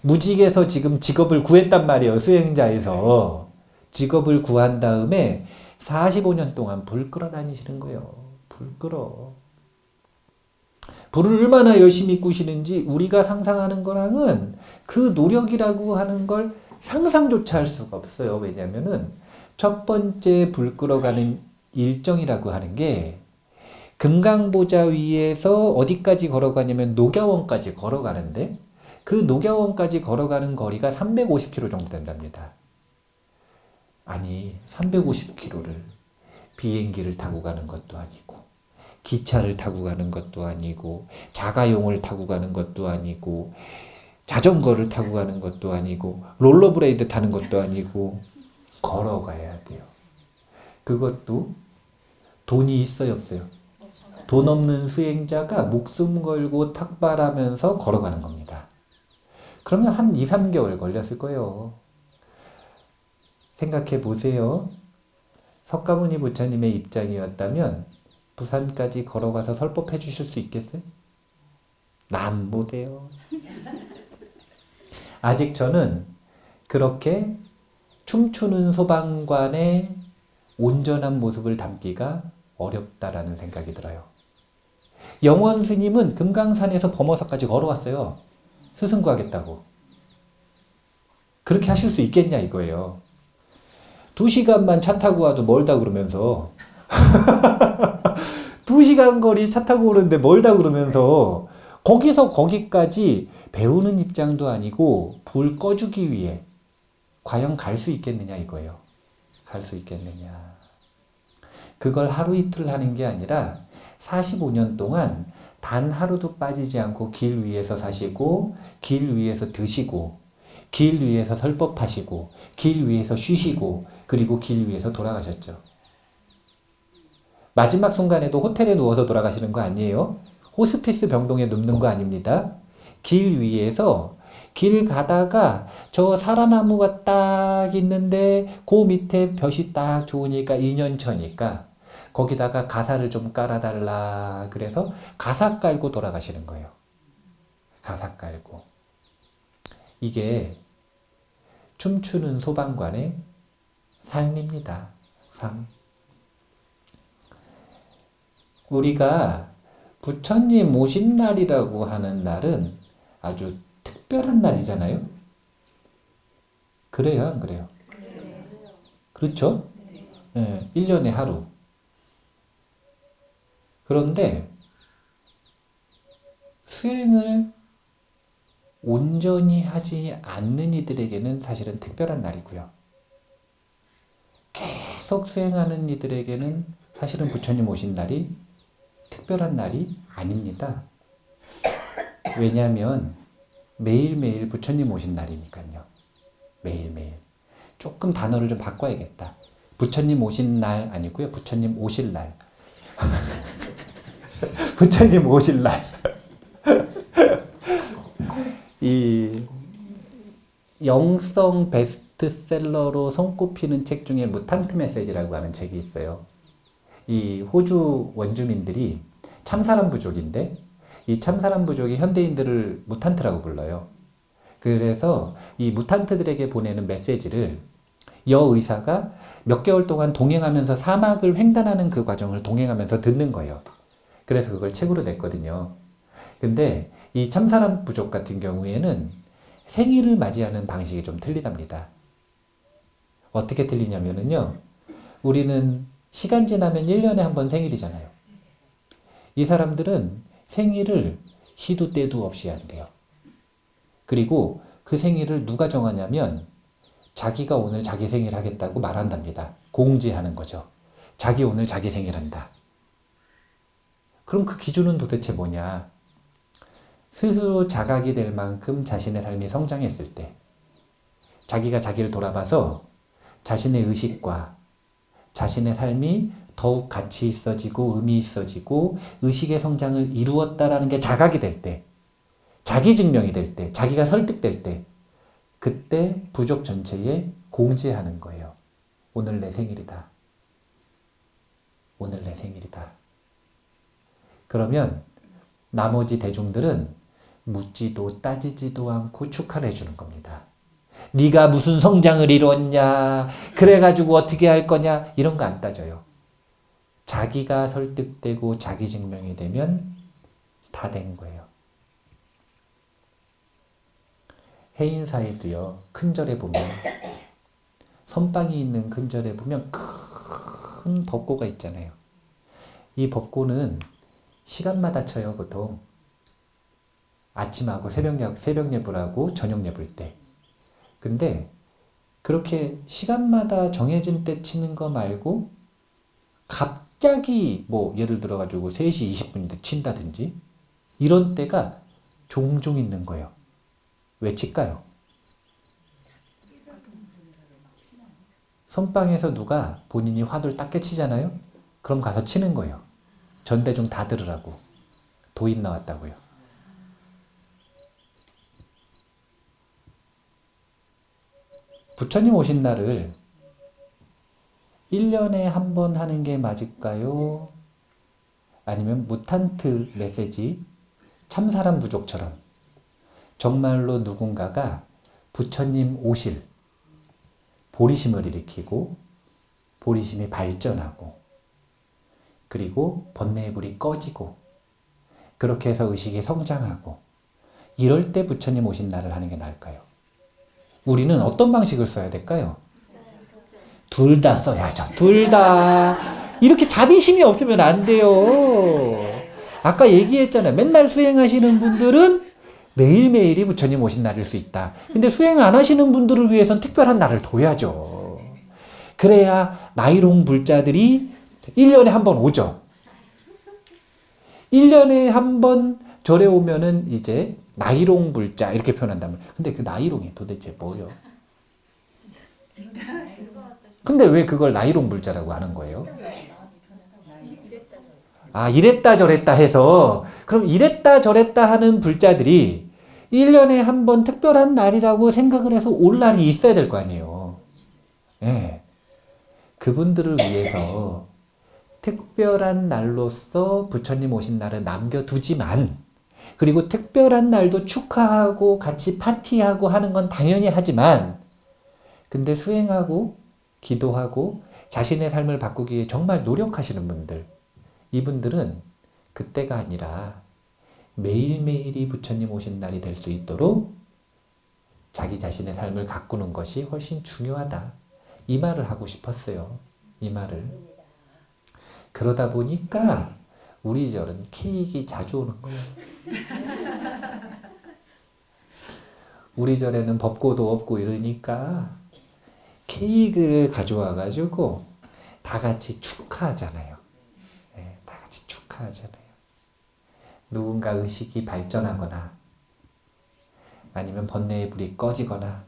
무직에서 지금 직업을 구했단 말이에요. 수행자에서 직업을 구한 다음에 45년 동안 불 끌어 다니시는 거예요. 불 끌어. 불을 얼마나 열심히 끄시는지 우리가 상상하는 거랑은 그 노력이라고 하는 걸 상상조차 할 수가 없어요. 왜냐하면은 첫 번째 불 끌어가는 일정이라고 하는 게 금강보자 위에서 어디까지 걸어가냐면 녹야원까지 걸어가는데, 그 녹야원까지 걸어가는 거리가 350km 정도 된답니다. 아니 350km를 비행기를 타고 가는 것도 아니고 기차를 타고 가는 것도 아니고 자가용을 타고 가는 것도 아니고 자전거를 타고 가는 것도 아니고 롤러브레이드 타는 것도 아니고 걸어가야 돼요. 그것도 돈이 있어요, 없어요? 돈 없는 수행자가 목숨 걸고 탁발하면서 걸어가는 겁니다. 그러면 한 2, 3개월 걸렸을 거예요. 생각해 보세요. 석가모니 부처님의 입장이었다면 부산까지 걸어가서 설법해 주실 수 있겠어요? 난 못해요. 아직 저는 그렇게 춤추는 소방관의 온전한 모습을 담기가 어렵다라는 생각이 들어요. 영원 스님은 금강산에서 범어사까지 걸어왔어요. 스승 구하겠다고. 그렇게 하실 수 있겠냐 이거예요. 2시간만 차 타고 와도 멀다 그러면서 2시간 거리 차 타고 오는데 멀다 그러면서 거기서 거기까지 배우는 입장도 아니고 불 꺼주기 위해 과연 갈 수 있겠느냐 이거예요. 갈 수 있겠느냐. 그걸 하루 이틀 하는 게 아니라 45년 동안 단 하루도 빠지지 않고 길 위에서 사시고, 길 위에서 드시고, 길 위에서 설법하시고, 길 위에서 쉬시고, 그리고 길 위에서 돌아가셨죠. 마지막 순간에도 호텔에 누워서 돌아가시는 거 아니에요. 호스피스 병동에 눕는 거 아닙니다. 길 위에서 길 가다가 저 사라나무가 딱 있는데 그 밑에 볕이 딱 좋으니까 인연처니까 거기다가 가사를 좀 깔아달라 그래서 가사 깔고 돌아가시는 거예요. 가사 깔고. 이게 춤추는 소방관의 삶입니다. 삶. 우리가 부처님 오신 날이라고 하는 날은 아주 특별한 날이잖아요. 그래요, 안 그래요? 그렇죠? 네, 1년에 하루. 그런데 수행을 온전히 하지 않는 이들에게는 사실은 특별한 날이고요. 계속 수행하는 이들에게는 사실은 부처님 오신 날이 특별한 날이 아닙니다. 왜냐하면 매일매일 부처님 오신 날이니까요. 매일매일. 조금 단어를 좀 바꿔야겠다. 부처님 오신 날 아니고요. 부처님 오실 날. 부처님 오실 날. 이 영성 베스트셀러로 손꼽히는 책 중에 무탄트 메시지라고 하는 책이 있어요. 이 호주 원주민들이 참사람 부족인데 이 참사람 부족이 현대인들을 무탄트라고 불러요. 그래서 이 무탄트들에게 보내는 메시지를 여의사가 몇 개월 동안 동행하면서 사막을 횡단하는 그 과정을 동행하면서 듣는 거예요. 그래서 그걸 책으로 냈거든요. 근데 이 참사람 부족 같은 경우에는 생일을 맞이하는 방식이 좀 틀리답니다. 어떻게 틀리냐면요. 우리는 시간 지나면 1년에 한 번 생일이잖아요. 이 사람들은 생일을 시도 때도 없이 한대요. 그리고 그 생일을 누가 정하냐면 자기가 오늘 자기 생일 하겠다고 말한답니다. 공지하는 거죠. 자기 오늘 자기 생일 한다. 그럼 그 기준은 도대체 뭐냐? 스스로 자각이 될 만큼 자신의 삶이 성장했을 때 자기가 자기를 돌아봐서 자신의 의식과 자신의 삶이 더욱 가치 있어지고 의미 있어지고 의식의 성장을 이루었다라는 게 자각이 될 때, 자기 증명이 될 때, 자기가 설득될 때, 그때 부족 전체에 공지하는 거예요. 오늘 내 생일이다. 오늘 내 생일이다. 그러면 나머지 대중들은 묻지도 따지지도 않고 축하를 해주는 겁니다. 네가 무슨 성장을 이뤘냐, 그래가지고 어떻게 할 거냐, 이런 거 안 따져요. 자기가 설득되고 자기 증명이 되면 다 된 거예요. 해인사에도요, 큰 절에 보면 선방이 있는 큰 절에 보면 큰 법고가 있잖아요. 이 법고는 시간마다 쳐요, 보통. 아침하고 새벽 예불 하고 저녁 예불 때. 근데 그렇게 시간마다 정해진 때 치는 거 말고 갑자기 뭐 예를 들어 가지고 3시 20분인데 친다든지 이런 때가 종종 있는 거예요. 왜 칠까요? 선방에서 누가 본인이 화두를 딱 깨치잖아요? 그럼 가서 치는 거예요. 전대중 다 들으라고. 도인 나왔다고요. 부처님 오신 날을 1년에 한 번 하는 게 맞을까요? 아니면 무탄트 메시지 참사람 부족처럼 정말로 누군가가 부처님 오실 보리심을 일으키고 보리심이 발전하고 그리고 번뇌의 불이 꺼지고 그렇게 해서 의식이 성장하고 이럴 때 부처님 오신 날을 하는 게 나을까요? 우리는 어떤 방식을 써야 될까요? 둘 다 써야죠. 둘 다. 이렇게 자비심이 없으면 안 돼요. 아까 얘기했잖아요. 맨날 수행하시는 분들은 매일매일이 부처님 오신 날일 수 있다. 근데 수행 안 하시는 분들을 위해서는 특별한 날을 둬야죠. 그래야 나이롱 불자들이 1년에 한 번 오죠. 1년에 한 번 절에 오면은 이제 나이롱 불자 이렇게 표현한다면 근데 그 나이롱이 도대체 뭐예요? 근데 왜 그걸 나이롱 불자라고 하는 거예요? 아, 이랬다 저랬다 해서 그럼 이랬다 저랬다 하는 불자들이 1년에 한 번 특별한 날이라고 생각을 해서 올 날이 있어야 될 거 아니에요. 예. 그분들을 위해서 특별한 날로서 부처님 오신 날을 남겨두지만 그리고 특별한 날도 축하하고 같이 파티하고 하는 건 당연히 하지만 근데 수행하고 기도하고 자신의 삶을 바꾸기 위해 정말 노력하시는 분들 이분들은 그때가 아니라 매일매일이 부처님 오신 날이 될 수 있도록 자기 자신의 삶을 가꾸는 것이 훨씬 중요하다. 이 말을 하고 싶었어요. 이 말을. 그러다 보니까 우리 절은 케이크 자주 오는 거예요. 우리 절에는 법고도 없고 이러니까 케이크를 가져와가지고 다 같이 축하하잖아요. 네, 다 같이 축하하잖아요. 누군가 의식이 발전하거나 아니면 번뇌의 불이 꺼지거나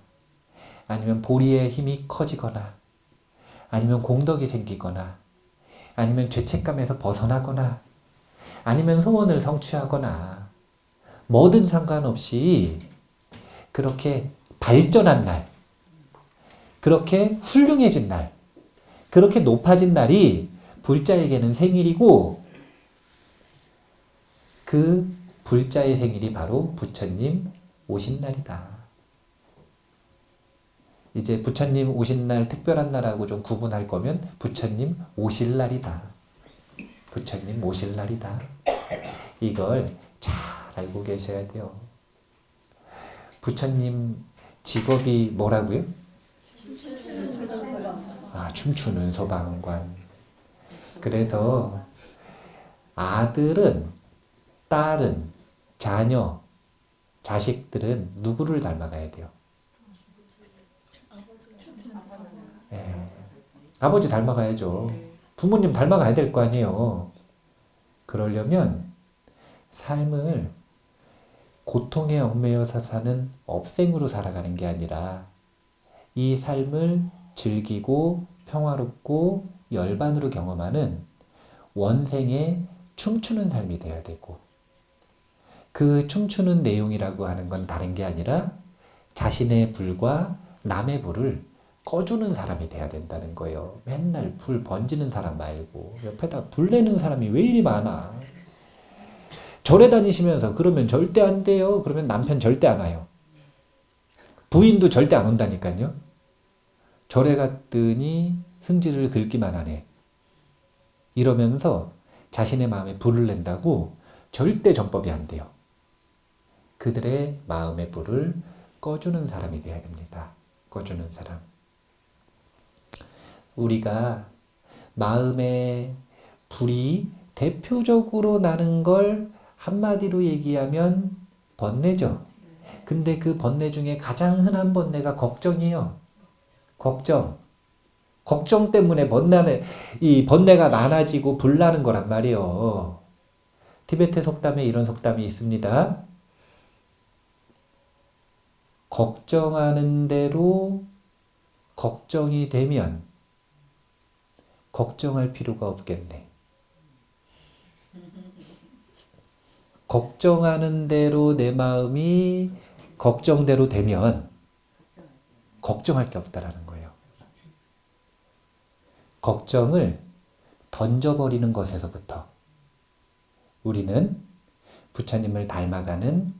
아니면 보리의 힘이 커지거나 아니면 공덕이 생기거나 아니면 죄책감에서 벗어나거나 아니면 소원을 성취하거나 뭐든 상관없이 그렇게 발전한 날, 그렇게 훌륭해진 날, 그렇게 높아진 날이 불자에게는 생일이고 그 불자의 생일이 바로 부처님 오신 날이다. 이제 부처님 오신 날 특별한 날하고 좀 구분할 거면 부처님 오실 날이다. 부처님 오실 날이다. 이걸 잘 알고 계셔야 돼요. 부처님 직업이 뭐라고요? 춤추는 소방관. 그래서 아들은, 딸은, 자녀, 자식들은 누구를 닮아가야 돼요? 아버지 닮아가야죠. 부모님 닮아가야 될 거 아니에요. 그러려면 삶을 고통에 얽매여서 사는 업생으로 살아가는 게 아니라 이 삶을 즐기고 평화롭고 열반으로 경험하는 원생의 춤추는 삶이 되어야 되고 그 춤추는 내용이라고 하는 건 다른 게 아니라 자신의 불과 남의 불을 꺼주는 사람이 돼야 된다는 거예요. 맨날 불 번지는 사람 말고 옆에다 불 내는 사람이 왜 이리 많아. 절에 다니시면서 그러면 절대 안 돼요. 그러면 남편 절대 안 와요. 부인도 절대 안 온다니까요. 절에 갔더니 승질을 긁기만 하네. 이러면서 자신의 마음에 불을 낸다고 절대 전법이 안 돼요. 그들의 마음의 불을 꺼주는 사람이 돼야 됩니다. 꺼주는 사람. 우리가 마음의 불이 대표적으로 나는 걸 한마디로 얘기하면 번뇌죠. 근데 그 번뇌 중에 가장 흔한 번뇌가 걱정이에요. 걱정. 걱정 때문에 이 번뇌가 많아지고 불나는 거란 말이에요. 티베트 속담에 이런 속담이 있습니다. 걱정하는 대로 걱정이 되면 걱정할 필요가 없겠네. 걱정하는 대로 내 마음이 걱정대로 되면 걱정할 게 없다라는 거예요. 걱정을 던져버리는 것에서부터 우리는 부처님을 닮아가는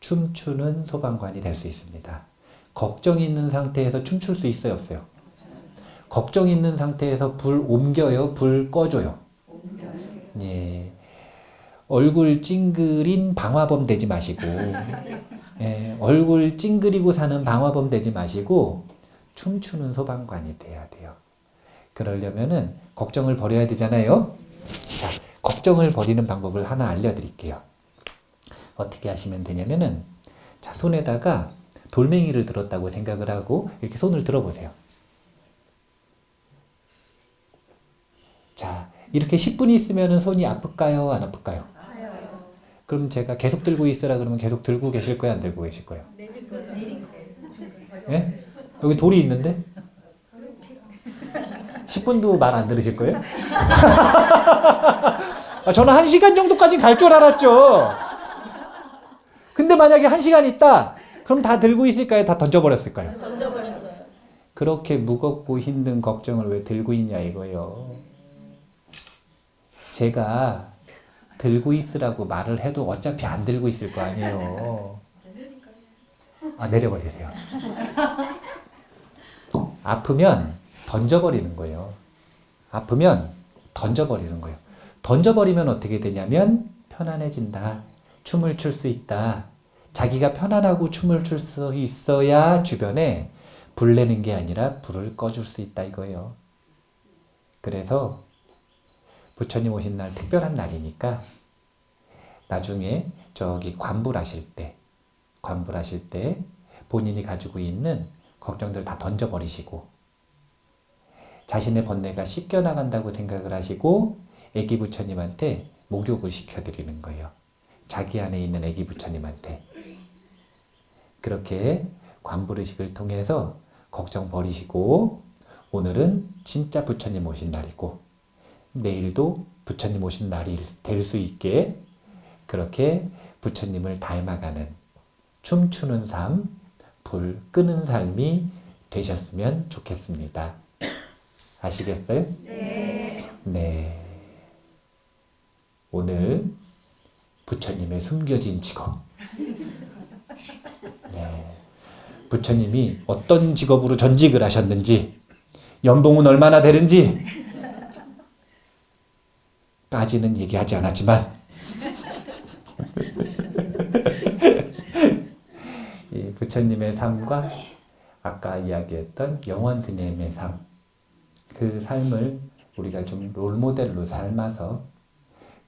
춤추는 소방관이 될 수 있습니다. 걱정이 있는 상태에서 춤출 수 있어요, 없어요? 걱정이 있는 상태에서 불 옮겨요, 불 꺼줘요? 예. 얼굴 찡그린 방화범 되지 마시고, 예. 얼굴 찡그리고 사는 방화범 되지 마시고, 춤추는 소방관이 돼야 돼요. 그러려면은 걱정을 버려야 되잖아요. 자, 걱정을 버리는 방법을 하나 알려드릴게요. 어떻게 하시면 되냐면은, 자, 손에다가 돌멩이를 들었다고 생각을 하고 이렇게 손을 들어보세요. 자, 이렇게 10분이 있으면 손이 아플까요? 안 아플까요? 그럼 제가 계속 들고 있으라 그러면 계속 들고 계실 거예요? 안 들고 계실 거예요? 예? 여기 돌이 있는데? 10분도 말 안 들으실 거예요? 저는 1시간 정도까지 갈 줄 알았죠. 근데 만약에 1시간 있다, 그럼 다 들고 있을까요? 다 던져버렸을까요? 던져버렸어요. 그렇게 무겁고 힘든 걱정을 왜 들고 있냐 이거예요. 제가 들고 있으라고 말을 해도 어차피 안 들고 있을 거 아니에요. 내려버리세요. 아프면 던져버리는 거예요. 아프면 던져버리는 거예요. 던져버리면 어떻게 되냐면 편안해진다. 춤을 출 수 있다. 자기가 편안하고 춤을 출 수 있어야 주변에 불 내는 게 아니라 불을 꺼줄 수 있다 이거예요. 그래서 부처님 오신 날 특별한 날이니까 나중에 저기 관불하실 때 본인이 가지고 있는 걱정들 다 던져버리시고 자신의 번뇌가 씻겨나간다고 생각을 하시고 애기 부처님한테 목욕을 시켜드리는 거예요. 자기 안에 있는 애기 부처님한테. 그렇게 관불의식을 통해서 걱정 버리시고 오늘은 진짜 부처님 오신 날이고 내일도 부처님 오신 날이 될 수 있게 그렇게 부처님을 닮아가는 춤추는 삶, 불 끄는 삶이 되셨으면 좋겠습니다. 아시겠어요? 네. 오늘 부처님의 숨겨진 직업. 네. 부처님이 어떤 직업으로 전직을 하셨는지, 연봉은 얼마나 되는지 까지는 얘기하지 않았지만 이 부처님의 삶과 아까 이야기했던 영원 스님의 삶, 그 삶을 우리가 좀 롤모델로 삶아서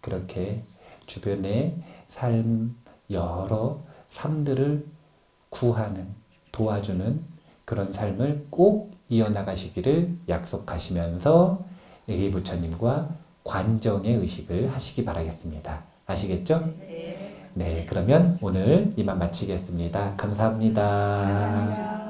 그렇게 주변의 삶, 여러 삶들을 구하는, 도와주는 그런 삶을 꼭 이어나가시기를 약속하시면서 애기 부처님과 관정의 의식을 하시기 바라겠습니다. 아시겠죠? 네, 그러면 오늘 이만 마치겠습니다. 감사합니다.